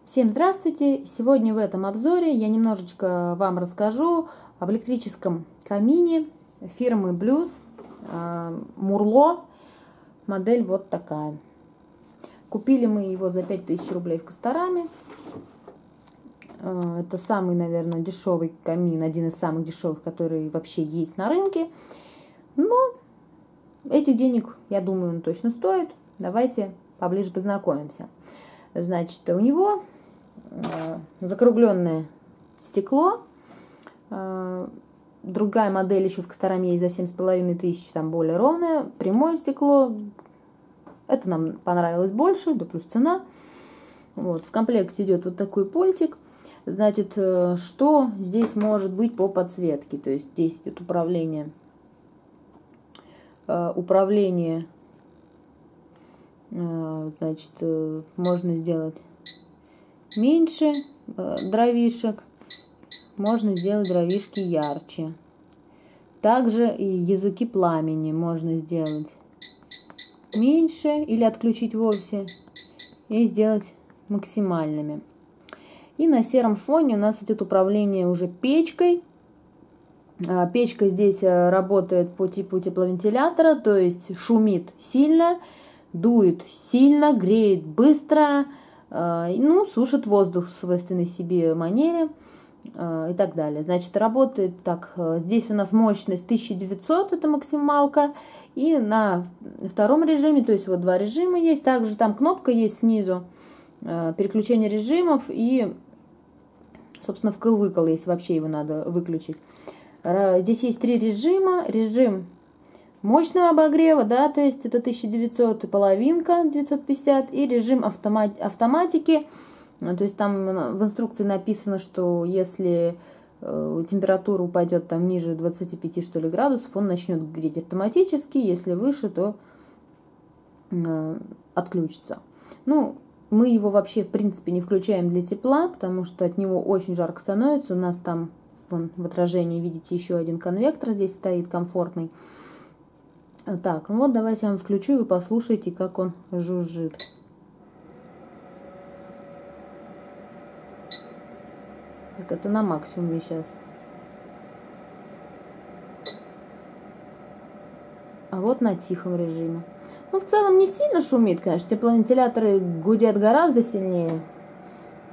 Всем здравствуйте! Сегодня в этом обзоре я немножечко вам расскажу об электрическом камине фирмы Блюз Мурло. Модель вот такая. Купили мы его за 5000 рублей в Костораме. Это самый, наверное, дешевый камин, один из самых дешевых, который вообще есть на рынке. Но этих денег, я думаю, он точно стоит. Давайте поближе познакомимся. Значит, у него закругленное стекло. Другая модель еще в Костораме есть за 7500, там более ровное. Прямое стекло. Это нам понравилось больше, да плюс цена. Вот, в комплекте идет вот такой пультик. Значит, что здесь может быть по подсветке? То есть здесь идет управление. Значит, можно сделать меньше дровишек, можно сделать дровишки ярче. Также и языки пламени можно сделать меньше или отключить вовсе и сделать максимальными. И на сером фоне у нас идет управление уже печкой. Печка здесь работает по типу тепловентилятора, то есть шумит сильно, дует сильно, греет быстро, ну, сушит воздух в свойственной себе манере и так далее. Значит, работает так. Здесь у нас мощность 1900, это максималка. И на втором режиме, то есть вот два режима есть. Также там кнопка есть снизу, переключение режимов и, собственно, вкл-выкл, если вообще его надо выключить. Здесь есть три режима. Режим мощного обогрева, да, то есть это 1900 и половинка 950, и режим автоматики, то есть там в инструкции написано, что если температура упадет там ниже 25 что ли градусов, он начнет греть автоматически, если выше, то отключится. Ну, мы его вообще в принципе не включаем для тепла, потому что от него очень жарко становится. У нас там вон, в отражении видите еще один конвектор здесь стоит комфортный. Так, вот давайте я вам включу, и вы послушайте, как он жужжит. Так, это на максимуме сейчас. А вот на тихом режиме. Ну, в целом не сильно шумит, конечно. Тепловентиляторы гудят гораздо сильнее.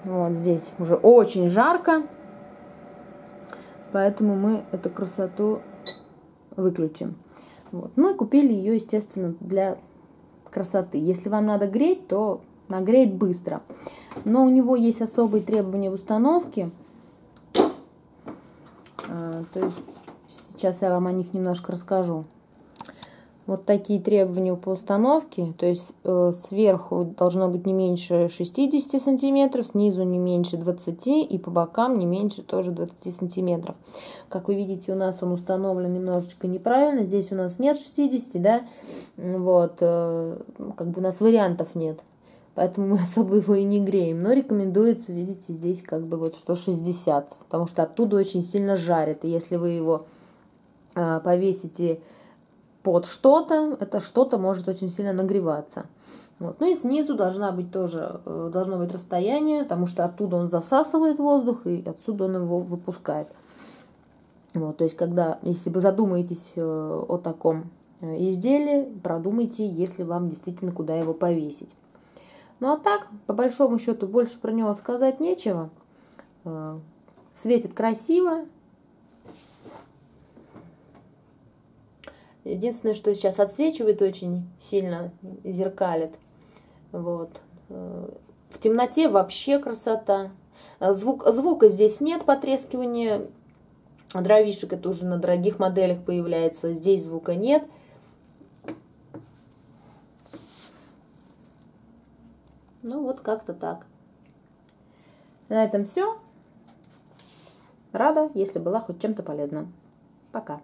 Вот здесь уже очень жарко. Поэтому мы эту красоту выключим. Вот. Мы купили ее, естественно, для красоты. Если вам надо греть, то нагреет быстро. Но у него есть особые требования в установке. То есть сейчас я вам о них немножко расскажу. Вот такие требования по установке. То есть сверху должно быть не меньше 60 сантиметров, снизу не меньше 20 и по бокам не меньше тоже 20 сантиметров. Как вы видите, у нас он установлен немножечко неправильно. Здесь у нас нет 60, да, вот, как бы у нас вариантов нет. Поэтому мы особо его и не греем. Но рекомендуется, видите, здесь как бы вот что 60, потому что оттуда очень сильно жарит. И если вы его повесите под что-то, это что-то может очень сильно нагреваться. Вот. Ну и снизу должно быть расстояние, потому что оттуда он засасывает воздух, и отсюда он его выпускает. Вот, то есть, если вы задумаетесь о таком изделии, продумайте, если вам действительно куда его повесить. Ну а так, по большому счету, больше про него сказать нечего. Светит красиво. Единственное, что сейчас отсвечивает очень сильно, зеркалит. Вот. В темноте вообще красота. Звука здесь нет, потрескивания дровишек. Это уже на дорогих моделях появляется. Здесь звука нет. Ну вот как-то так. На этом все. Рада, если была хоть чем-то полезна. Пока.